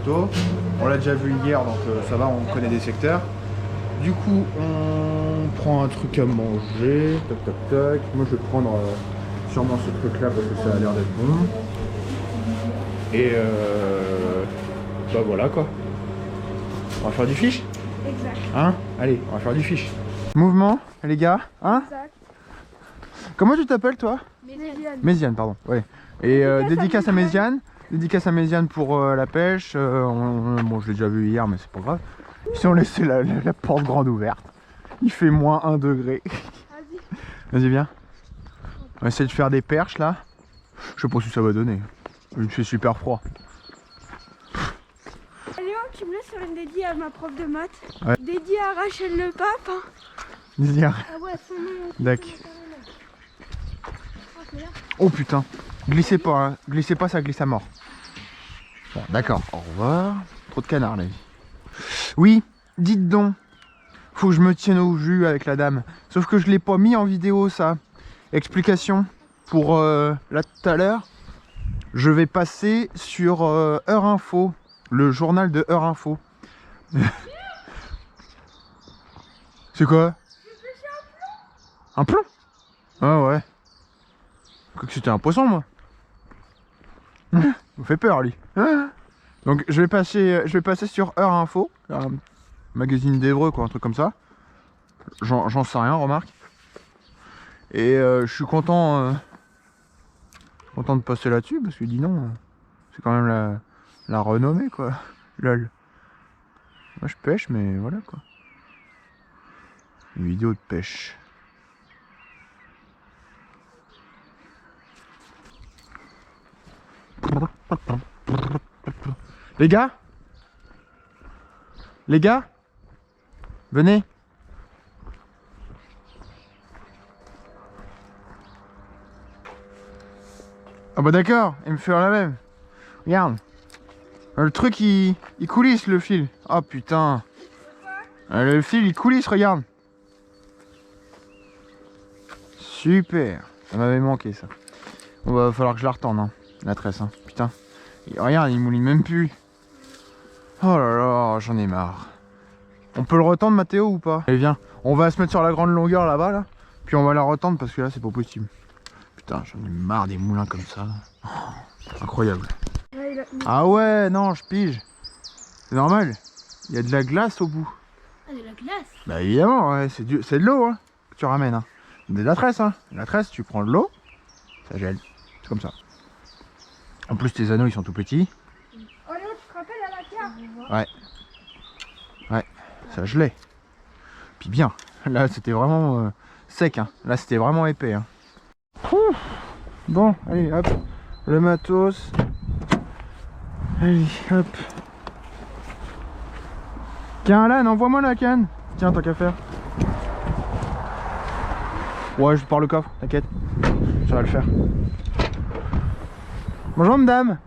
photos. On l'a déjà vu hier, donc ça va, on connaît des secteurs. Du coup, on prend un truc à manger. Tac, tac, tac. Moi, je vais prendre sûrement ce truc-là parce que ça a l'air d'être bon. Et bah voilà quoi. On va faire du fish. Exact. Hein? Allez, on va faire du fish. Mouvement, les gars. Hein? Exact. Comment tu t'appelles toi? Méziane. Méziane, pardon. Ouais. Et dédicace à Méziane. Dédicace à Méziane pour la pêche. Bon, je l'ai déjà vu hier, mais c'est pas grave. Ils ont laissé la porte grande ouverte. Il fait moins 1 degré. Vas-y. Vas-y, viens. On va essayer de faire des perches là. Je sais pas si ça va donner. Il fait super froid. Léon qui me laisse faire une dédie à ma prof de maths. Ouais. Dédie à Rachel Le Pape. Hein. Vas-y, Ah ouais, son nom. D'accord. Oh putain. Glissez pas, hein. Glissez pas, ça glisse à mort. Bon, d'accord. Au revoir. Trop de canards, la vie. Oui, dites donc. Faut que je me tienne au jus avec la dame. Sauf que je l'ai pas mis en vidéo, ça. Explication. Pour là tout à l'heure, je vais passer sur Heure Info. Le journal de Heure Info. C'est quoi? Un plomb? Ah ouais. Je crois que c'était un poisson, moi. Il me fait peur, lui. Donc je vais passer sur Heure Info, un magazine d'Évreux, quoi, un truc comme ça. J'en sais rien, remarque. Et je suis content de passer là-dessus, parce que dis non, c'est quand même la renommée, quoi. Lol. Moi je pêche, mais voilà, quoi. Une vidéo de pêche. Les gars? Les gars? Venez. Ah bah d'accord, il me fait la même. Regarde. Le truc il coulisse le fil. Oh putain. Le fil il coulisse, regarde. Super. Ça m'avait manqué ça. Bon bah va falloir que je la retende, hein, la tresse, hein. Putain. Et regarde, il mouline même plus. Oh là là, j'en ai marre. On peut le retendre, Mathéo, ou pas? Allez, viens. On va se mettre sur la grande longueur là-bas, là. Puis on va la retendre parce que là, c'est pas possible. Putain, j'en ai marre des moulins comme ça. Oh, incroyable. Ouais, Ah ouais, non, je pige. C'est normal. Il y a de la glace au bout. Ah, de la glace. Bah évidemment, ouais, c'est de l'eau, hein, que tu ramènes. Hein. De la tresse, hein. La tresse, tu prends de l'eau, ça gèle. C'est comme ça. En plus, tes anneaux, ils sont tout petits. Oh Léon, tu te rappelles à la carte? Ouais. Ouais, ça gelait. Puis bien. Là, c'était vraiment sec, hein. Là, c'était vraiment épais, hein. Ouh. Bon, allez, hop. Le matos. Allez, hop. Tiens, Alan, envoie-moi la canne. Tiens, tant qu'à faire. Ouais, je pars le coffre, t'inquiète. Ça va le faire. Bonjour, madame.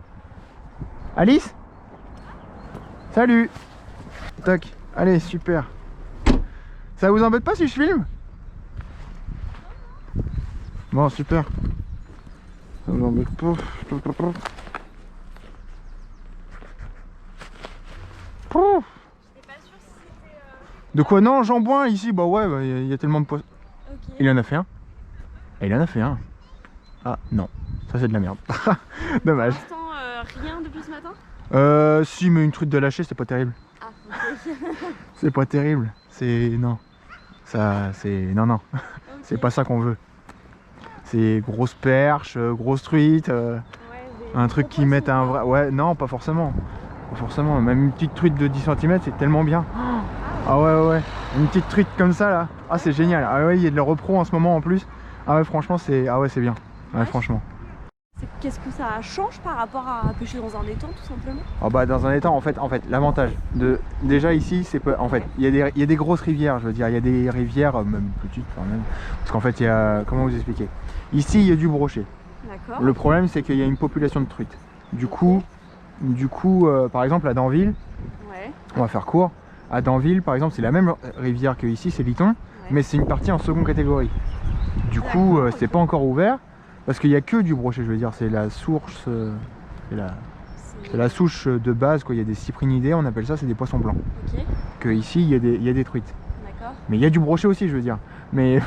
Alice? Salut. Tac. Allez, super. Ça vous embête pas si je filme? Bon, super. Ça vous embête pas. Pouf. De quoi? Non, jambon ici, bah ouais, il y a tellement de poissons. Okay. Il en a fait un. Et il en a fait un. Ah non, ça c'est de la merde. Dommage. Pour l'instant, rien depuis ce matin? Si, mais une truite de lâcher, c'est pas terrible. Ah, ok. C'est pas terrible. C'est. Non. Ça, c'est. Non, non. Okay. C'est pas ça qu'on veut. C'est grosse perche, grosse truite. Ouais, un truc qui mette un vrai. Ouais, non, pas forcément. Pas forcément. Même une petite truite de 10 cm, c'est tellement bien. Ah ouais, ouais, ouais. Une petite truite comme ça là. Ah, c'est génial. Ah ouais, il y a de la repro en ce moment en plus. Ah ouais, franchement, c'est. Ah ouais, c'est bien. Ouais, franchement. Qu'est-ce que ça change par rapport à pêcher dans un étang, tout simplement? Ah bah dans un étang, en fait l'avantage de déjà ici, c'est pas en fait il y a des grosses rivières, je veux dire, il y a des rivières même petites quand même, parce qu'en fait il y a, comment vous expliquer, ici il y a du brochet. D'accord. Le problème c'est qu'il y a une population de truites. Du coup par exemple à Danville, ouais. On va faire court. À Danville par exemple, c'est la même rivière que ici, c'est Liton, ouais. Mais c'est une partie en seconde catégorie. Du coup c'est pas encore ouvert. Parce qu'il n'y a que du brochet, je veux dire, c'est la source. C'est la souche de base, quoi. Il y a des cyprinidés, on appelle ça, c'est des poissons blancs. Ok, Que ici, il y a des truites. d'accord. Mais il y a du brochet aussi, je veux dire. Mais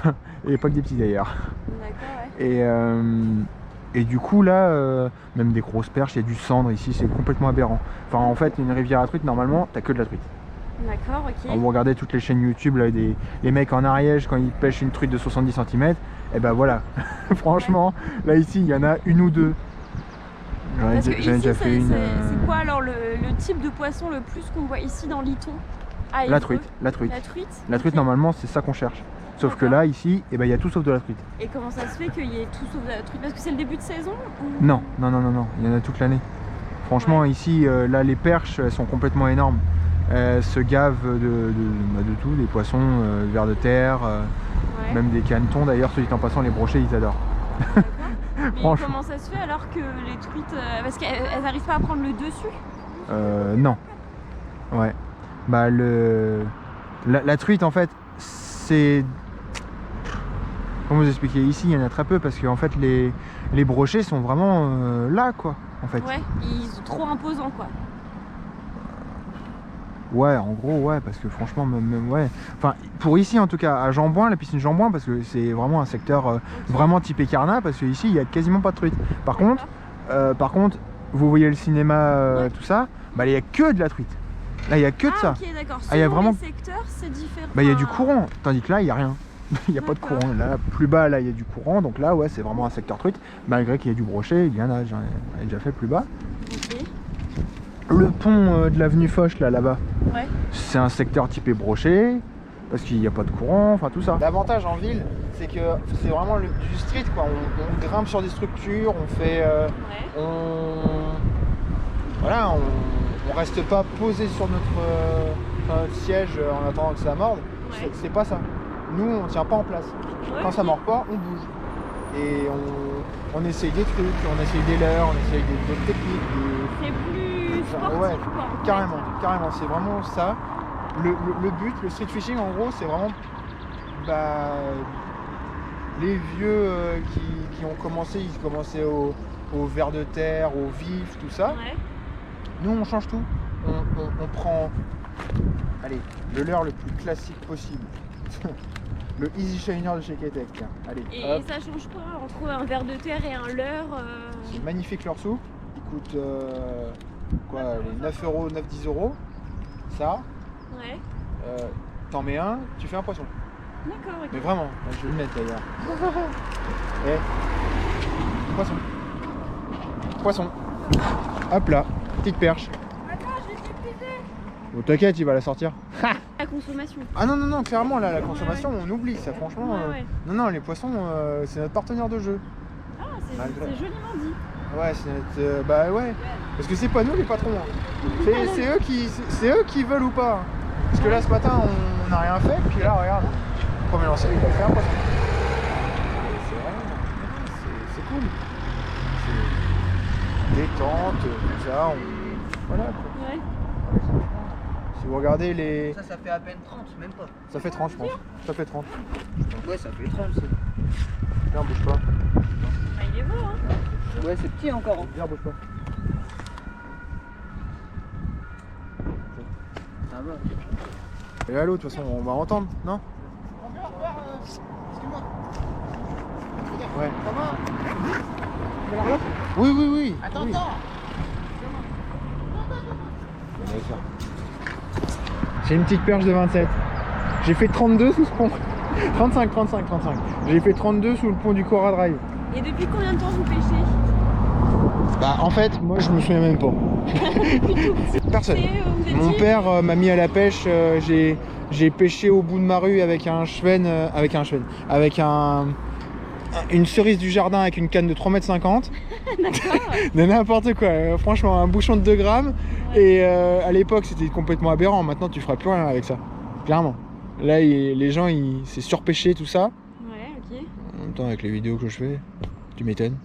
et pas que des petits d'ailleurs. D'accord, ouais. Et du coup là, même des grosses perches, il y a du cendre ici, c'est complètement aberrant. Enfin en fait, une rivière à truite, normalement, t'as que de la truite. D'accord, ok. Quand vous regardez toutes les chaînes YouTube, là, les mecs en Ariège, quand ils pêchent une truite de 70 cm, et ben voilà. Franchement, là ici, il y en a une ou deux. Parce que J'en ai ici, déjà fait une. c'est quoi alors le type de poisson le plus qu'on voit ici dans l'Iton? Ah, La Évreux. truite, la truite. La truite. La truite, Ok. normalement, c'est ça qu'on cherche. Sauf que D'accord. là, ici, eh ben, il y a tout sauf de la truite. Et comment ça se fait qu'il y ait tout sauf de la truite? Parce que c'est le début de saison ou... Non, non, non, non, non, il y en a toute l'année. Franchement, ici, là, les perches, elles sont complètement énormes. Elles se gavent de tout, des poissons, vers de terre, Ouais. même des canetons. D'ailleurs, ceux qui en passant, les brochets, ils adorent. D'accord. Mais Franchement. comment ça se fait alors que les truites... parce qu'elles n'arrivent pas à prendre le dessus? Non. Ouais. Bah, la truite, en fait, c'est... Comment vous expliquer? Ici, il y en a très peu parce qu'en fait, les brochets sont vraiment là, quoi, en fait. Ouais, ils sont trop imposants quoi. Ouais, en gros, ouais, parce que franchement, ouais. Enfin, pour ici, en tout cas, à Jeanboin, la piscine Jeanboin, parce que c'est vraiment un secteur vraiment typé Carnat, parce qu'ici, il y a quasiment pas de truite. Par contre, vous voyez le cinéma, Ouais. tout ça, bah, il y a que de la truite. Là, il y a que de ça. Ok, d'accord. Ah, il y a Selon vraiment- les secteurs, c'est différent. Bah, il y a du courant, tandis que là, il y a rien. Il n'y a pas de D'accord. courant. Là, plus bas, là, il y a du courant, donc là, ouais, c'est vraiment un secteur truite. Malgré qu'il y ait du brochet, il y en a, j'en ai déjà fait plus bas. Ok. Le pont de l'avenue Foch, là-bas, Ouais. c'est un secteur typé brochet, parce qu'il n'y a pas de courant, enfin tout ça. L'avantage en ville, c'est que c'est vraiment du street, quoi. On grimpe sur des structures, on fait... Ouais. Voilà, on reste pas posé sur notre siège en attendant que ça morde. Ouais. C'est pas ça. Nous, on tient pas en place. Ouais, Quand ça ok. mord pas, on bouge. Et on essaye des trucs, on essaye des leurres, on essaye d'autres techniques. C'est plus sportif Ouais, quoi. en fait. Carrément, c'est vraiment ça. Le but, le street fishing en gros, c'est vraiment bah, les vieux qui ont commencé, ils commençaient au ver de terre, au vif, tout ça. Ouais. Nous, on change tout. On prend, allez, le leurre le plus classique possible. Le Easy Shiner de chez Ketek. Tiens. Allez, Et hop. ça change quoi entre un ver de terre et un leurre C'est magnifique leur soupe. Il coûte quoi, les 9 euros, 9-10 euros. Ça, Ouais. t'en mets un, tu fais un poisson. D'accord, ok. Mais vraiment, là, je vais le mettre d'ailleurs. Poisson. Poisson. Hop là, petite perche. Attends, je vais t'épuiser. Bon, t'inquiète, il va la sortir. La consommation. Ah non, non, non, clairement, là, la consommation, on oublie ça, franchement. Ouais. Non, non, les poissons, c'est notre partenaire de jeu. Ah, c'est Malgré. joliment dit. Ouais, c'est notre. Bah ouais. Parce que c'est pas nous les patrons. Hein. C'est eux qui veulent ou pas. Parce que là, ce matin, on n'a rien fait, puis là, regarde, premier lancé, il a fait un poisson. C'est cool. C'est détente, tout ça, voilà quoi. Ouais. Si vous regardez les. Ça fait à peine 30, même pas. Ça fait 30, je pense. Ça fait 30. Ouais, ça fait 30. c'est- Viens, bouge pas. Ah, il est beau, hein. Ouais, c'est petit encore. Hein. Viens, bouge pas. Ça va. Et allô, de toute façon, on va entendre, non? Excuse-moi. Ouais. Ça va? Oui, oui, oui. Attends, oui. attends. C'est une petite perche de 27. J'ai fait 32 sous ce pont. 35. J'ai fait 32 sous le pont du Cora Drive. Et depuis combien de temps vous pêchez? Bah en fait, moi je me souviens même pas. Personne. Vous êtes Mon dit- père m'a mis à la pêche, j'ai pêché au bout de ma rue avec une cerise du jardin avec une canne de 3,50 m. De n'importe quoi, franchement, un bouchon de 2 grammes. Et à l'époque c'était complètement aberrant, maintenant tu feras plus rien avec ça, clairement. Là les gens, c'est surpêché tout ça. Ouais, ok. En même temps avec les vidéos que je fais, tu m'étonnes.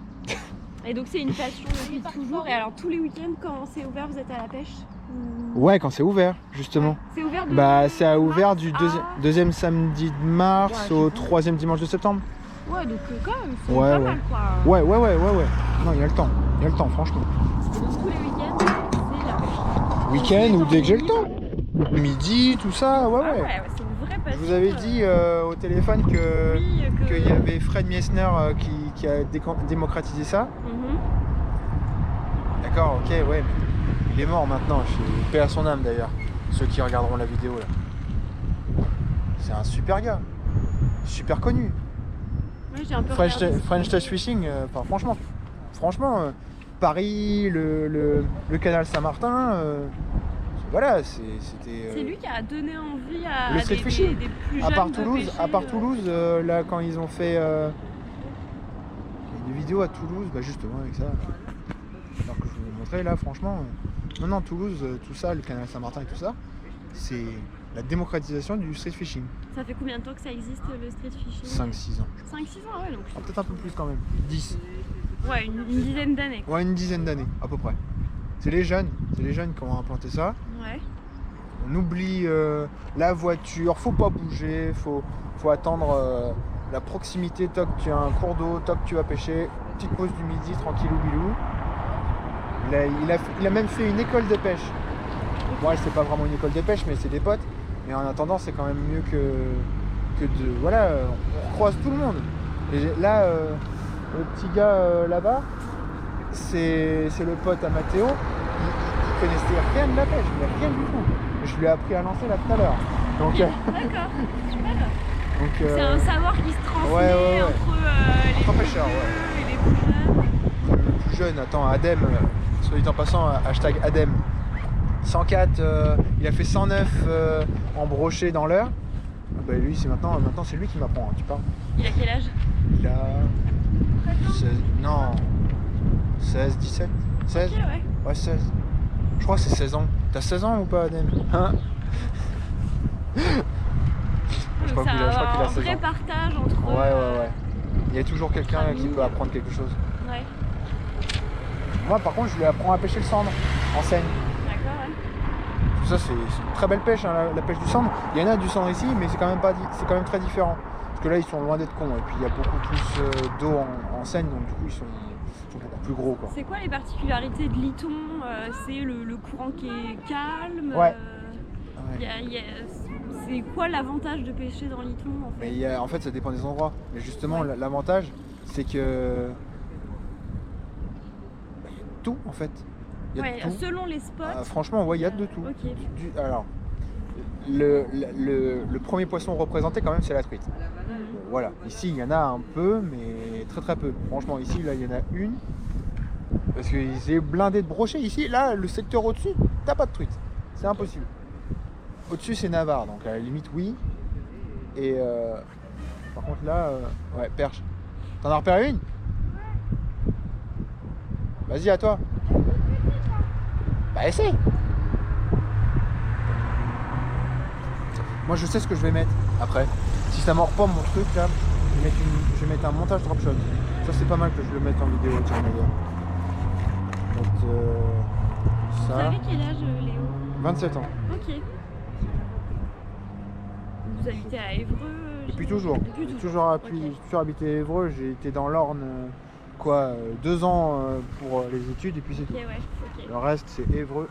Et donc c'est une passion depuis toujours. Et alors tous les week-ends quand c'est ouvert, vous êtes à la pêche? Ouais, quand c'est ouvert, justement. C'est ouvert de... Bah ça a ouvert du Ah. deuxième samedi de mars au 3e dimanche de septembre. Ouais, donc quand même, c'est Ouais, pas ouais. mal quoi. Ouais. Non, il y a le temps, franchement. Et donc tous les week-ends? week-end ou dès que j'ai le temps. Midi, tout ça, ouais, Ah ouais. ouais, c'est une vraie Je passion. vous avais dit au téléphone que Oui, qu'il y avait Fred Miesner qui a démocratisé ça. Mhm. D'accord, ok, ouais. Mais il est mort maintenant. Je suis paix à son âme d'ailleurs. Ceux qui regarderont la vidéo là. C'est un super gars. Super connu. Oui, j'ai un peu French, regardé. French Touch Fishing, enfin, franchement, Paris, le canal Saint-Martin, voilà, c'était. C'est lui qui a donné envie à le street fishing. des plus À jeunes part de Toulouse, pêcher, là quand ils ont fait des vidéos à Toulouse, bah justement avec ça. Alors que je vous l'ai montré là, franchement, non, Toulouse, tout ça, le canal Saint-Martin et tout ça, c'est la démocratisation du street fishing. Ça fait combien de temps que ça existe le street fishing? 5-6 ans. 5-6 ans, ouais, donc. Ah, peut-être un peu plus quand même. 10. Ouais, une dizaine d'années. Ouais, une dizaine d'années, à peu près. C'est les jeunes qui ont implanté ça. Ouais. On oublie la voiture, faut pas bouger, faut attendre la proximité, toc tu as un cours d'eau, toc tu vas pêcher, petite pause du midi, tranquillou bilou. Il a même fait une école de pêche. Bon, c'est pas vraiment une école de pêche, mais c'est des potes. Mais en attendant, c'est quand même mieux que de... Voilà, on croise tout le monde. Et là, le petit gars là-bas, c'est le pote à Mathéo. Il connaissait rien de la pêche, mais rien du tout. Je lui ai appris à lancer là tout à l'heure. Donc, D'accord, super. donc C'est un savoir qui se transmet ouais. entre les Entre plus pêcheurs, vieux et les plus jeunes. le plus jeune, attends, Adem, soit dit en passant, hashtag Adem. 104, il a fait 109 en brochet dans l'heure. Bah lui, c'est maintenant c'est lui qui m'apprend, tu parles. Il a quel âge? Il a 16, non, 16, 17, 16. Ok, ouais. Ouais, 16. Je crois que c'est 16 ans. T'as 16 ans ou pas, Adem? Hein? Je crois Donc qu'il a- je crois qu'il a un 16 vrai ans. partage entre. Ouais. Il y a toujours quelqu'un Famille. qui peut apprendre quelque chose. Ouais, Moi, par contre, je lui apprends à pêcher le sandre en Seine. d'accord, ouais. Tout ça, c'est une très belle pêche, hein, la pêche du sandre. Il y en a du sandre ici, mais c'est quand même très différent. Parce que là, ils sont loin d'être cons. Et puis, il y a beaucoup plus d'eau en Seine, donc du coup, ils sont beaucoup plus gros, quoi. C'est quoi les particularités de Lyton? C'est le courant qui est calme. Ouais. C'est quoi l'avantage de pêcher dans Lyton en fait? Mais en fait, ça dépend des endroits. Mais justement, l'avantage, c'est que il y a tout, en fait. Il y a Ouais, de tout. selon les spots. Franchement, ouais, il y a de tout. Ok. Alors, le premier poisson représenté, quand même, c'est la truite. Voilà. Ici, il y en a un peu, mais très très peu. Franchement, ici, là, il y en a une. Parce que c'est blindé de brochets. Ici, là, le secteur au-dessus, t'as pas de truite. C'est impossible. Au-dessus, c'est Navarre, donc à la limite, oui. Et par contre, là, ouais, perche. T'en as repéré une? Vas-y, à toi. Bah, essaye. Moi, je sais ce que je vais mettre après. Si ça mord pas mon truc, là, je vais mettre un montage drop shot. Ça, c'est pas mal que je le mette en vidéo, tiens, d'ailleurs. Donc, Vous ça. avez quel âge, Léo? 27 ans. Ok. Vous habitez à Évreux? Depuis toujours. Depuis J'ai toujours. Ok. toujours habité à Évreux. J'ai été dans l'Orne, 2 ans pour les études et puis c'est tout. Ok, ouais, ok. Le reste, c'est Évreux.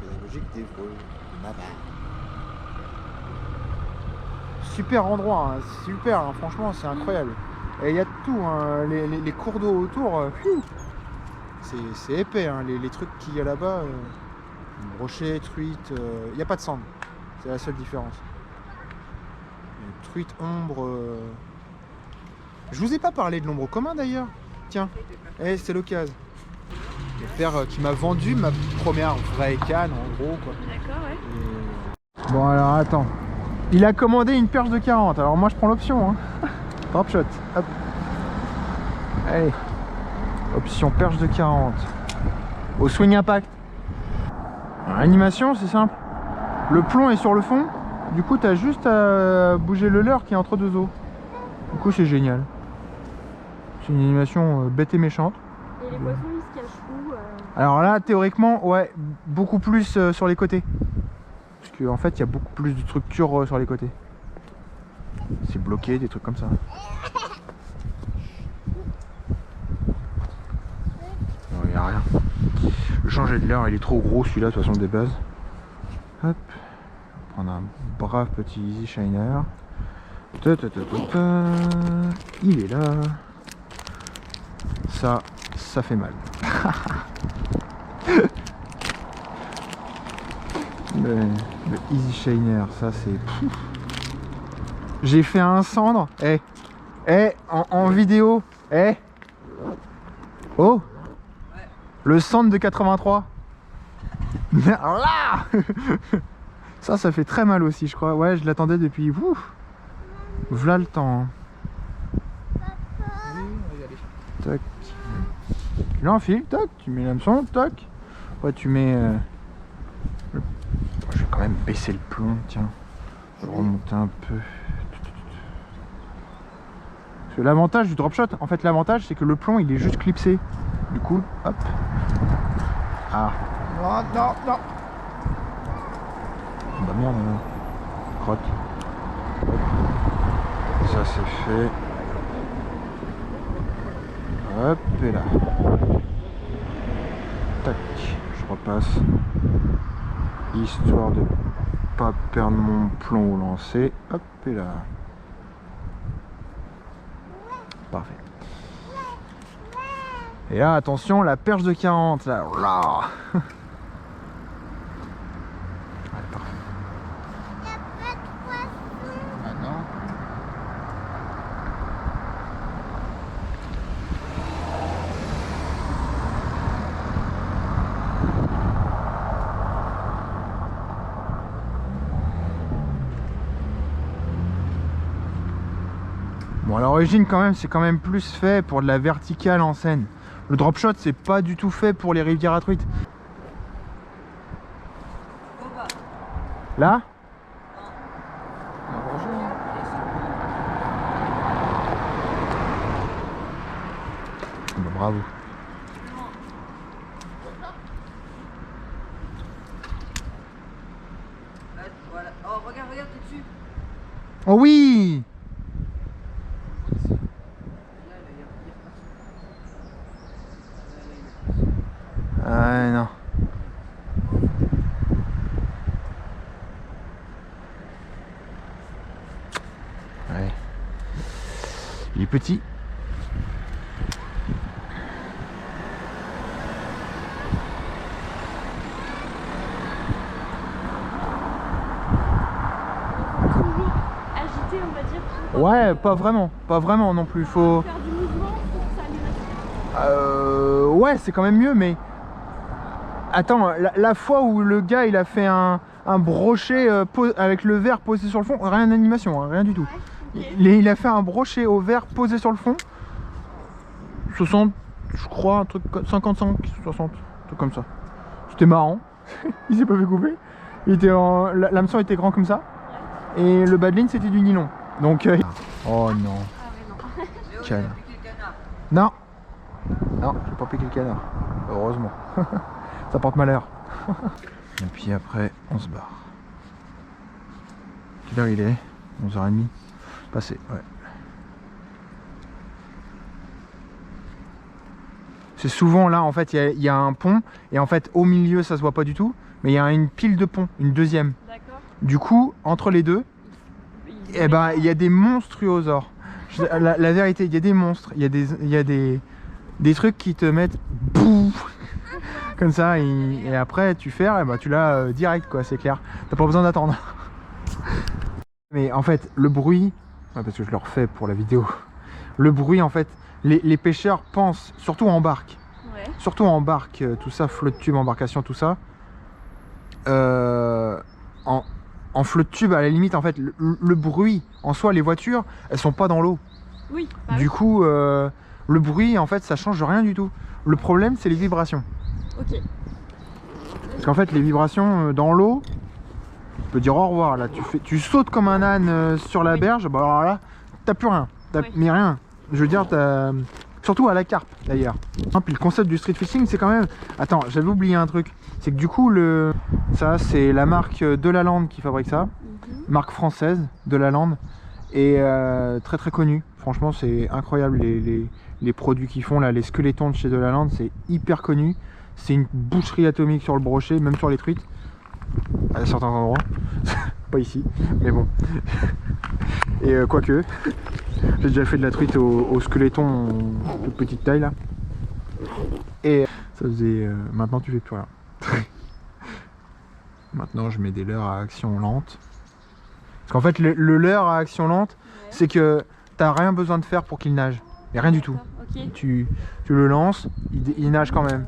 Pédagogique d'Évreux, de Navarre. Super endroit, hein, super, hein, franchement, c'est incroyable. Et il y a de tout, hein, les cours d'eau autour, c'est épais, hein, les trucs qu'il y a là-bas. Brochet, truite, il n'y a pas de cendre, c'est la seule différence. Truite, ombre. Je vous ai pas parlé de l'ombre commun d'ailleurs. Tiens, c'est l'occasion. Le père qui m'a vendu ma première vraie canne en gros quoi. D'accord, ouais. Bon alors attends. Il a commandé une perche de 40, alors moi je prends l'option. Hein. Drop shot, hop. Allez. Option perche de 40. Au swing impact. Animation, c'est simple. Le plomb est sur le fond. Du coup, tu as juste à bouger le leurre qui est entre deux eaux. Du coup, c'est génial. C'est une animation bête et méchante. Et les poissons, ils se cachent où Alors là, théoriquement, ouais, beaucoup plus sur les côtés. Parce qu'en fait, il y a beaucoup plus de structures sur les côtés. C'est bloqué, des trucs comme ça. Il n'y a rien. Je vais changer de leurre, il est trop gros celui-là de toute façon des bases. Hop, on va prendre un brave petit Easy Shiner. Il est là. Ça fait mal. le Easy Shiner, ça c'est... J'ai fait un cendre. En vidéo. Oh, le cendre de 83. Là. Ça fait très mal aussi, je crois. Ouais, je l'attendais depuis... Ouf. V'là le temps. Tac. Tu l'enfiles, tac, tu mets l'hameçon, tac. Après tu mets... Je vais quand même baisser le plomb, tiens. Je vais remonter un peu. Parce que l'avantage du drop shot, en fait l'avantage c'est que le plomb il est juste clipsé. Du coup, hop. Ah. Non, non, non. Bah merde, crotte. Ça c'est fait. Hop, et là. Tac, je repasse. Histoire de pas perdre mon plomb au lancer. Hop, et là. Parfait. Et là, attention, la perche de 40, là. Ouais, parfait. Ah non. Bon, à l'origine quand même, c'est quand même plus fait pour de la verticale en scène. Le drop shot, c'est pas du tout fait pour les rivières à truites. Là? Bah, bravo. Voilà. Oh, regarde, t'es dessus. Oh oui! Ah non. Ouais. Il est petit. Toujours agité, on va dire. Ouais, pas vraiment non plus. Faut. Faire du mouvement pour que ça allume. Ouais, c'est quand même mieux, mais. Attends, la fois où le gars il a fait un brochet avec le verre posé sur le fond, rien d'animation, hein, rien du tout. Ouais, ok. Il a fait un brochet au verre posé sur le fond. 60, je crois, un truc 55, 60, un truc comme ça. C'était marrant. Il s'est pas fait couper. L'hameçon était grand comme ça. Et le badline c'était du nylon. Donc. Oh non. Ah ouais, non. Léo, il Canard. a piqué le canard. Non. Non, j'ai pas piqué le canard. Heureusement. Ça porte malheur. Et puis après, on se barre. Quelle heure il est? 11h30. Passé, ouais. C'est souvent là, en fait, il y a un pont. Et en fait, au milieu, ça se voit pas du tout. Mais il y a une pile de ponts, une deuxième. D'accord. Du coup, entre les deux, eh ben, il y a des monstruosors. La vérité, il y a des monstres. Il y a des trucs qui te mettent bouf, comme ça. Et après, tu fermes, et ben, tu l'as direct, quoi, c'est clair. T'as pas besoin d'attendre. Mais en fait, le bruit, ouais, parce que je le refais pour la vidéo, le bruit, en fait, les pêcheurs pensent, surtout en barque, tout ça, flotte tube, embarcation, tout ça, en flotte tube, à la limite, en fait, le bruit, en soi, les voitures, elles sont pas dans l'eau. Oui. Bah Du coup, le bruit, en fait, ça change rien du tout. Le problème, c'est les vibrations. Ok. Parce qu'en fait, les vibrations dans l'eau, tu peux dire au revoir. Là, tu sautes comme un âne sur la berge. Bah alors là, t'as plus rien. Mais rien. Je veux dire, surtout à la carpe d'ailleurs. Puis le concept du street fishing, c'est quand même. Attends, j'avais oublié un truc. C'est que du coup, ça, c'est la marque Delalande qui fabrique ça. Marque française, Delalande. Et très très connue. Franchement, c'est incroyable les produits qu'ils font là. Les squelettons de chez Delalande, c'est hyper connu. c'est une boucherie atomique sur le brochet, même sur les truites. À certains endroits. Pas ici, mais bon. Et quoique, j'ai déjà fait de la truite au squeletton de petite taille là. Et ça faisait... maintenant tu fais plus rien. Maintenant je mets des leurres à action lente. Parce qu'en fait le leurre à action lente, Ouais. c'est que t'as rien besoin de faire pour qu'il nage. Et rien du tout. Ok. Tu le lances, il nage quand même.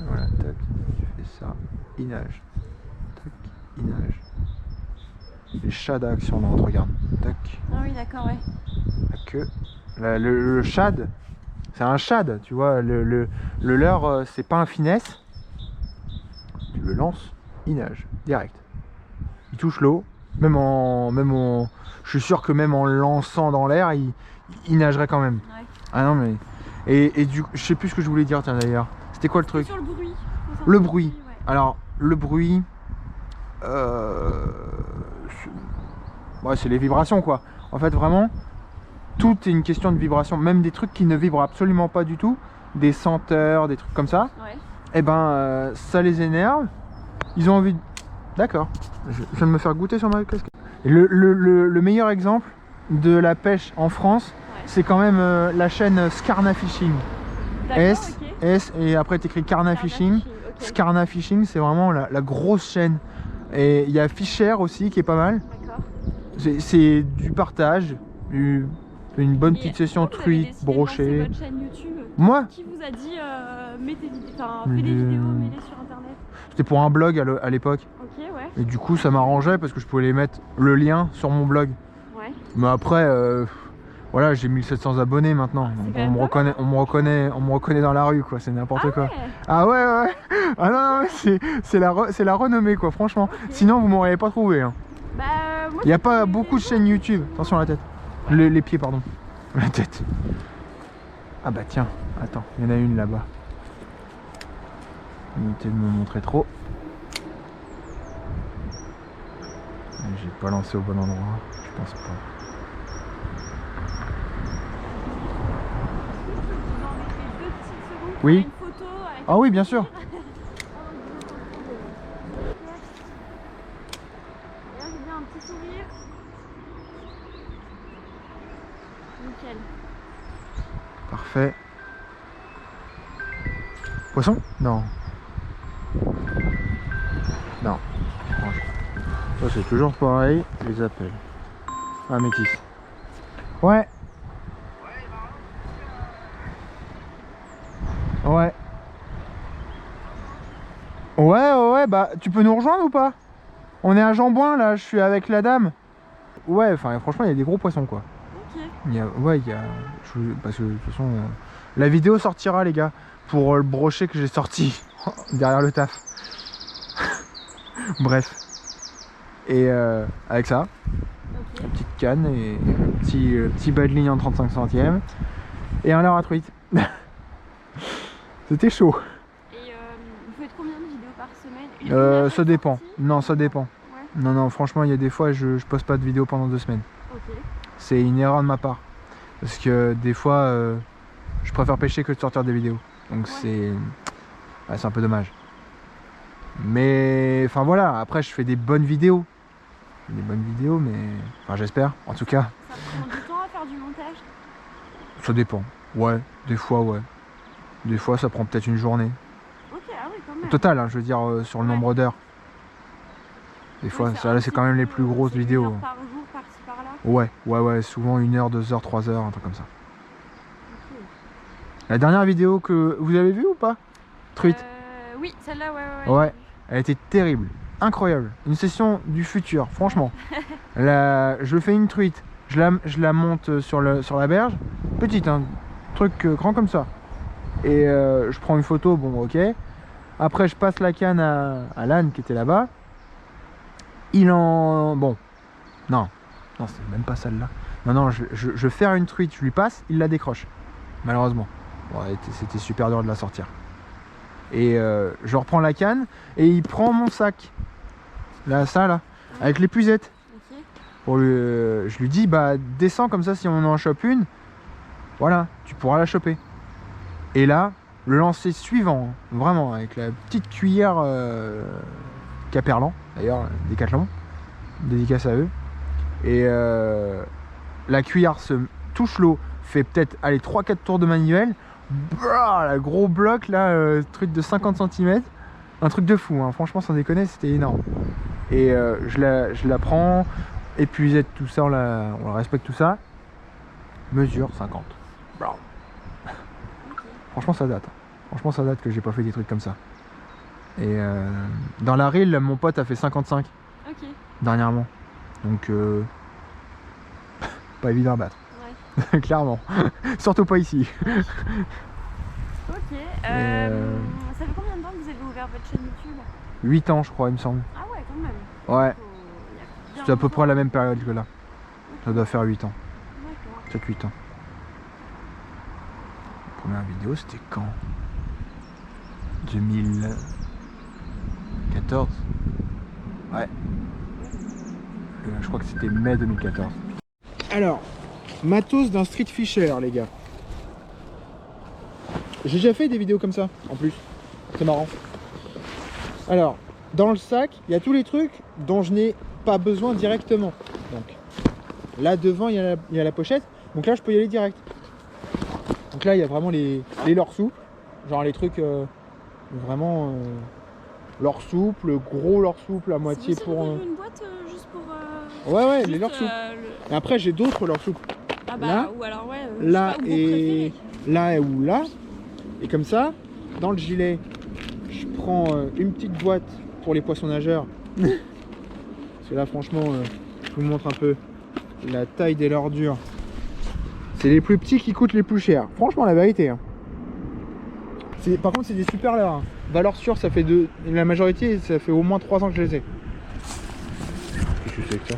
Voilà, tac, tu fais ça, il nage. Tac, il nage. Les shad à action lente, regarde. Tac, Ah oui, d'accord, ouais. la queue. Le shad, c'est un shad, tu vois. Le leurre, c'est pas un finesse. Tu le lances, il nage, direct. Il touche l'eau, je suis sûr que même en le lançant dans l'air, il nagerait quand même. Ouais. Ah non mais... Et du coup, je sais plus ce que je voulais dire, tiens d'ailleurs. C'était quoi le truc? Sur le bruit. Le bruit. Ouais. Alors, le bruit... ouais, c'est les vibrations quoi. En fait, vraiment, tout est une question de vibration. Même des trucs qui ne vibrent absolument pas du tout, des senteurs, des trucs comme ça, Ouais. et ben, ça les énerve. Ils ont envie de... D'accord. Je viens de me faire goûter sur ma casquette. Et le meilleur exemple de la pêche en France, Ouais. c'est quand même la chaîne Scarna Fishing. D'accord, S, ok. S, et après t'écris Carna Fishing. Ok. Scarna Fishing, c'est vraiment la grosse chaîne. Et il y a Fisher aussi qui est pas mal. D'accord. C'est du partage, une bonne Et petite session pourquoi vous avez truite, décidé de lancer brochet. votre chaîne YouTube? Moi, Qui vous a dit fais des Mais vidéos, mets-les sur internet? c'était pour un blog à l'époque. Ok, ouais. Et du coup, ça m'arrangeait parce que je pouvais les mettre le lien sur mon blog. Ouais. Mais après, voilà, j'ai 1700 abonnés maintenant. Donc quand même pas on me reconnaît dans la rue, quoi. C'est n'importe quoi. Ouais. Ah ouais, ouais. Ah non, non, c'est la renommée, quoi. Franchement. Ok. Sinon, vous m'auriez pas trouvé. Hein. Bah, moi, Il n'y a pas c'était beaucoup de des- chaînes YouTube. Attention à la tête. Les pieds, pardon. La tête. Ah bah tiens, attends, il y en a une là-bas. Évitez de me montrer trop. J'ai pas lancé au bon endroit, je pense pas. Vous en mettez 2 petites secondes pour Oui. faire une photo avec Ah oui, bien sûr. Là, j'ai bien un petit sourire. Nickel. Parfait. Poisson? Non. Non. Ça c'est toujours pareil, les appels. Ah, métis. Ouais. Ouais. Ouais, bah tu peux nous rejoindre ou pas? On est à Jambouin là, je suis avec la dame. Ouais, enfin franchement il y a des gros poissons quoi. Ok. Parce que de toute façon, la vidéo sortira les gars, pour le brochet que j'ai sorti derrière le taf. Bref. Et avec ça, Ok. une petite canne et un petit bas de ligne en 35 centièmes. Et un leurre à truite. C'était chaud. Et vous faites combien de vidéos par semaine? Une à Ça chaque dépend. sortie? Non, ça dépend. Ouais. Non, franchement, il y a des fois, je poste pas de vidéo pendant 2 semaines. Ok. C'est une erreur de ma part. Parce que des fois, je préfère pêcher que de sortir des vidéos. Donc c'est un peu dommage. Mais enfin voilà, après je fais des bonnes vidéos. Mais enfin j'espère, en tout cas. Ça prend du temps à faire du montage? Ça dépend. Ouais, des fois ouais. Des fois ça prend peut-être une journée. Ok, ah oui, quand Au même. total, hein, je veux dire sur le Ouais. nombre d'heures. Des fois, Ouais, ça là c'est quand même les plus grosses c'est une vidéos. heure par jour, par-ci par-là. Ouais, souvent 1 heure, 2 heures, 3 heures, un truc comme ça. Ok. La dernière vidéo que vous avez vue ou pas? Truite. Oui, celle-là, ouais. Ouais, elle était terrible, incroyable. Une session du futur, franchement. Je fais une truite, je la monte sur la berge, petite, hein, truc grand comme ça. Et je prends une photo, bon ok. Après je passe la canne à l'âne qui était là-bas. Bon, non, c'est même pas celle-là. Non, je fais une truite, je lui passe, il la décroche. Malheureusement. Ouais, c'était super dur de la sortir. Et je reprends la canne et il prend mon sac. Là, ça là, avec l'épuisette. Ok. Je lui dis, bah descends comme ça, si on en chope une, voilà, tu pourras la choper. Et là, le lancer suivant, hein, vraiment, avec la petite cuillère Caperlan, d'ailleurs, Décathlon, dédicace à eux. Et la cuillère se touche l'eau, fait peut-être, allez, 3-4 tours de manivelle, la gros bloc, là, truc de 50 cm, un truc de fou, hein. Franchement, sans déconner, c'était énorme. Et je la prends, épuisette, tout ça, on la respecte tout ça, mesure 50. Blah. Franchement, ça date. Franchement, ça date que j'ai pas fait des trucs comme ça. Et dans la rille, mon pote a fait 55 dernièrement. Donc, pas évident à battre. Ouais. Clairement. Surtout pas ici. Ok. Ça fait combien de temps que vous avez ouvert votre chaîne YouTube? 8 ans, je crois, il me semble. Ah ouais, quand même. Ouais. C'est à peu près la même période que là. Ça doit faire 8 ans. D'accord. 7-8 ans. La première vidéo, c'était quand? 2014. Ouais. Je crois que c'était mai 2014. Alors, matos d'un street fisher, les gars. J'ai déjà fait des vidéos comme ça, en plus. C'est marrant. Alors, dans le sac, il y a tous les trucs dont je n'ai pas besoin directement. Donc, là devant, il y a la pochette. Donc là, je peux y aller direct. Donc là, il y a vraiment les leurres souples. Genre les trucs vraiment leurres souples, gros leurres souples à moitié pour... une boîte juste pour... ouais, juste, les leurres souples. Et après, j'ai d'autres leurres souples. Ah bah, là, ou alors ouais, là pas, et là ou là. Et comme ça, dans le gilet, je prends une petite boîte pour les poissons nageurs. Parce que là, franchement, je vous montre un peu la taille des leurres dures. C'est les plus petits qui coûtent les plus chers. Franchement, la vérité. Hein. Par contre, c'est des super leurres. Hein. Valeur sûre, ça fait la majorité, ça fait au moins 3 ans que je les ai. Qu'est-ce que c'est que ça?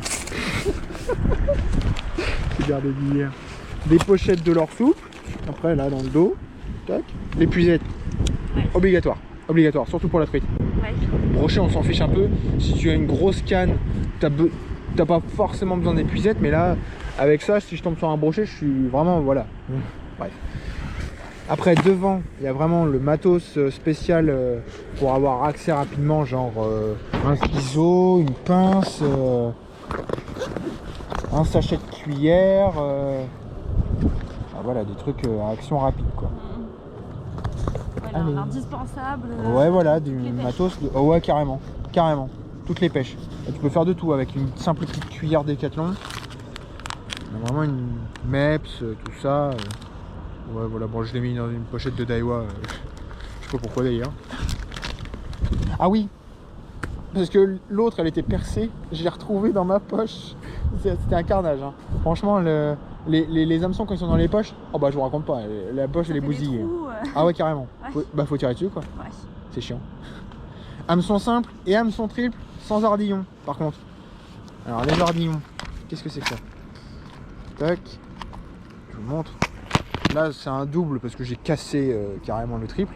Regarde des billets. Des pochettes de leurres souples. Après, là, dans le dos. Tac. L'épuisette. Ouais. Obligatoire. Obligatoire, surtout pour la truite. Ouais. Brochet, on s'en fiche un peu. Si tu as une grosse canne, t'as pas forcément besoin d'épuisette, mais là, avec ça, si je tombe sur un brochet, je suis vraiment, voilà. Bref. Après, devant, il y a vraiment le matos spécial pour avoir accès rapidement, genre un ciseau, une pince, un sachet de cuillère. Voilà, des trucs à action rapide, quoi. Voilà, indispensable. Ouais, voilà, du matos. Oh, ouais, carrément. Carrément. Toutes les pêches. Et tu peux faire de tout avec une simple petite cuillère Décathlon. Vraiment une MEPS, tout ça. Ouais, voilà, bon, je l'ai mis dans une pochette de Daiwa. Je sais pas pourquoi d'ailleurs. Ah oui, parce que l'autre, elle était percée. Je l'ai retrouvée dans ma poche. C'était un carnage. Hein. Franchement, les hameçons, quand ils sont dans les poches, oh bah je vous raconte pas. La poche, elle est bousillée. Ah ouais, carrément. Ouais. Faut tirer dessus, quoi. Ouais. C'est chiant. Hameçon simple et hameçon triple sans ardillon, par contre. Alors, les ardillons, qu'est-ce que c'est que ça? Tac. Je vous montre. Là, c'est un double parce que j'ai cassé carrément le triple.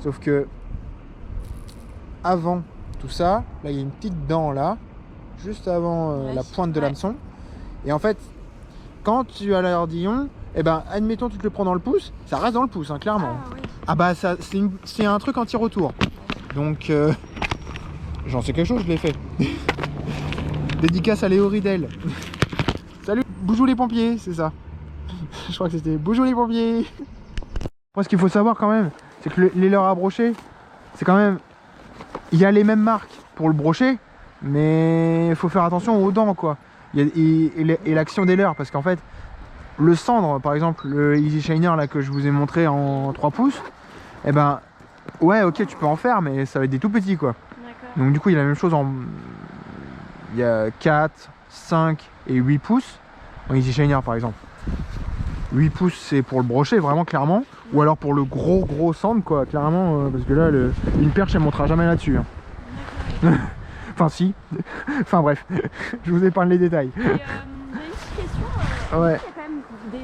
Sauf que avant tout ça, là, il y a une petite dent là, juste avant la pointe de l'hameçon. Et en fait, quand tu as l'ardillon, eh ben, admettons, tu te le prends dans le pouce, ça reste dans le pouce, hein, clairement. Ah, oui. Ah bah, c'est un truc anti-retour. Donc, j'en sais quelque chose, je l'ai fait. Dédicace à Léo Ridel. Salut, Boujou les pompiers, c'est ça. Je crois que c'était Boujou les pompiers. Moi, ce qu'il faut savoir quand même, c'est que les leurres à brocher, c'est quand même... Il y a les mêmes marques pour le brochet, mais il faut faire attention aux dents, quoi. Et l'action des leurres, parce qu'en fait, le cendre, par exemple, le Easy Shiner là, que je vous ai montré en 3 pouces, eh ben, ouais, ok, tu peux en faire, mais ça va être des tout petits, quoi. Donc du coup, il y a la même chose il y a 4, 5 et 8 pouces en Easy Shiner, par exemple. 8 pouces, c'est pour le brochet, vraiment, clairement. Ou alors pour le gros cendre, quoi, clairement, parce que là, une perche, elle montera jamais là-dessus. Hein. Enfin, si. Enfin, bref, je vous épargne les détails. J'ai une petite question. Ouais. Il y a quand même des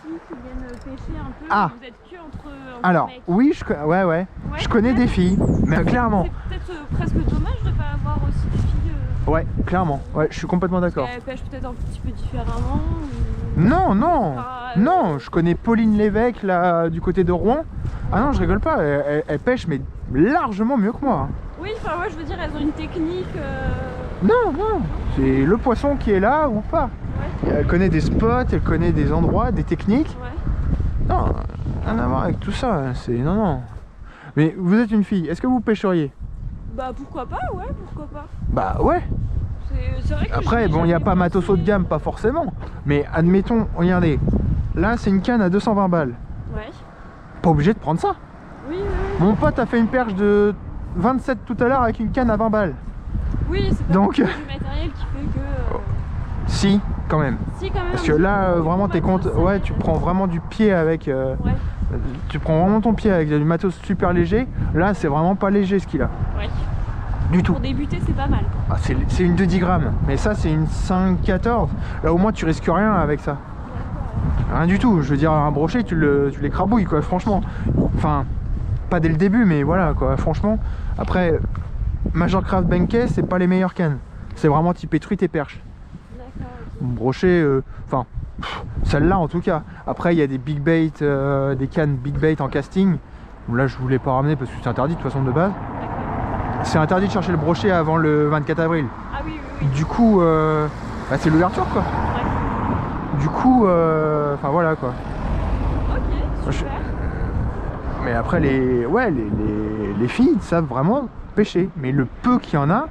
filles qui viennent pêcher un peu. Ah. Vous êtes que entre alors, mecs. Oui, ouais. Je connais des filles, mais clairement. C'est peut-être presque dommage de ne pas avoir aussi des filles. Ouais, clairement. Ouais, je suis complètement d'accord. Elles pêchent peut-être un petit peu différemment. Ou... Non, je connais Pauline Lévesque là du côté de Rouen. Ah non, je rigole pas, elles pêchent mais largement mieux que moi. Hein. Oui, enfin ouais, je veux dire, elles ont une technique. Non, non, c'est le poisson qui est là ou pas. Ouais. Elle connaît des spots, elle connaît des endroits, des techniques. Ouais. Non, rien à voir avec tout ça, c'est... Non, non. Mais vous êtes une fille, est-ce que vous pêcheriez? Bah pourquoi pas, ouais, pourquoi pas. Bah ouais. C'est vrai que Après, bon, il n'y a pas matos haut de gamme, pas forcément. Mais admettons, regardez, là c'est une canne à 220 balles. Ouais. Pas obligé de prendre ça. Oui, oui, Mon pote a fait une perche de 27 tout à l'heure avec une canne à 20 balles. oui. Oui, c'est pas Donc- du matériel qui fait que... Si, quand même. Si, quand même. Parce que là, vraiment, t'es compte. Ouais, tu prends vraiment du pied avec. Ouais, Tu prends vraiment ton pied avec du matos super léger. Là, c'est vraiment pas léger ce qu'il a. ouais. Du tout. Pour débuter, c'est pas mal. Ah, c'est une de 10 grammes. Mais ça, c'est une 5,14. Là, au moins, tu risques rien avec ça. Rien du tout. Je veux dire, un brochet, tu l'écrabouilles, quoi, franchement. Enfin, pas dès le début, mais voilà, quoi, franchement. Après, Major Craft Benke, c'est pas les meilleures cannes. C'est vraiment typé truite et perche. D'accord, ok. Brochet, enfin, celle-là en tout cas. Après, il y a des big bait, des cannes big bait en casting. Bon, là, je voulais pas ramener parce que c'est interdit de toute façon de base. D'accord. C'est interdit de chercher le brochet avant le 24 avril. Ah oui, oui, oui. Du coup, bah, c'est l'ouverture quoi. Ouais. Du coup, enfin voilà quoi. Ok, Je- super. Mais après, les filles savent vraiment pêcher. Mais le peu qu'il y en a,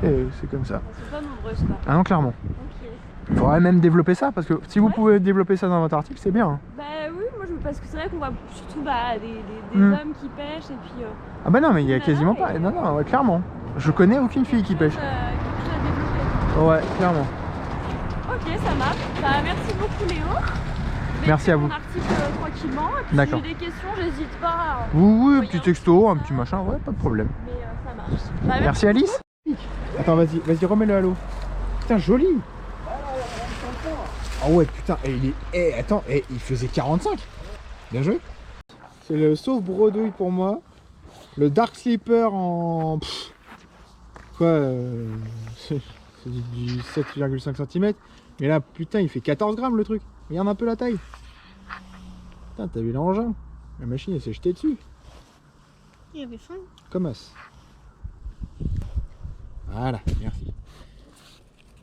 Ouais. c'est comme ça. Elles sont pas nombreuses, quoi. Ah non, clairement. Ok. Il faudrait même développer ça parce que si vous Ouais. pouvez développer ça dans votre article, c'est bien. Hein. Bah oui, moi parce que c'est vrai qu'on voit surtout des Hmm. hommes qui pêchent et puis Ah bah non, mais il y a Nana, quasiment et- pas. Non, non, ouais, clairement. Je connais aucune fille qui pêche. quelque chose à développer. Ouais, clairement. Ok, ça marche. Bah merci beaucoup Léo. Je vais Merci à écrire vous. mon article tranquillement. Et puis D'accord. si j'ai des questions, j'hésite pas. Oui, oui, un Envoyer petit un texto, un petit petit machin, ouais, pas de problème. Mais ça marche. Bah, Merci Alice. Attends, vas-y, remets-le à l'eau. Putain, joli. Ah ouais, putain, et il est. Attends, il faisait 45. Bien joué. C'est le sauve bredouille pour moi. Le Dark Sleeper en. Quoi c'est du 7,5 cm. Mais là, putain, il fait 14 grammes le truc. Regarde un peu la taille. Putain, t'as vu l'engin? La machine, elle s'est jetée dessus. Il y avait faim. Comme as. Voilà, merci.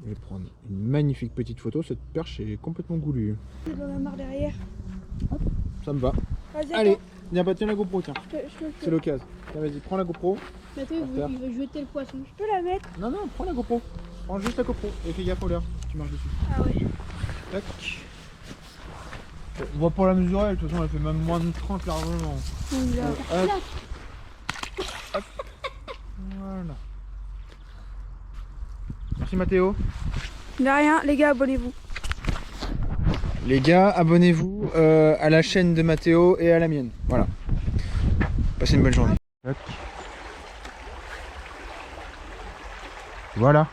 Je vais prendre une magnifique petite photo. Cette perche est complètement goulue. C'est dans la mare derrière. Ça me va. Vas-y, Allez, viens, bah tiens la GoPro, tiens. je C'est l'occasion. Tiens, vas-y, prends la GoPro. Attends, Par terre. il veut jeter le poisson. Je peux la mettre? Non, non, prends la GoPro. Prends juste la GoPro. Et fais gaffe au leurre. Tu marches dessus. Ah ouais. Tac. On va pas la mesurer, de toute façon elle fait même moins de 30 largement. Hop. Hop. Voilà. Merci Mathéo. De rien, les gars, abonnez-vous. Les gars, abonnez-vous à la chaîne de Mathéo et à la mienne. Voilà. Passez une bonne journée. Tac. Voilà.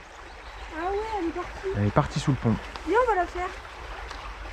Ah ouais, elle est partie. Elle est partie sous le pont. Viens, on va la faire.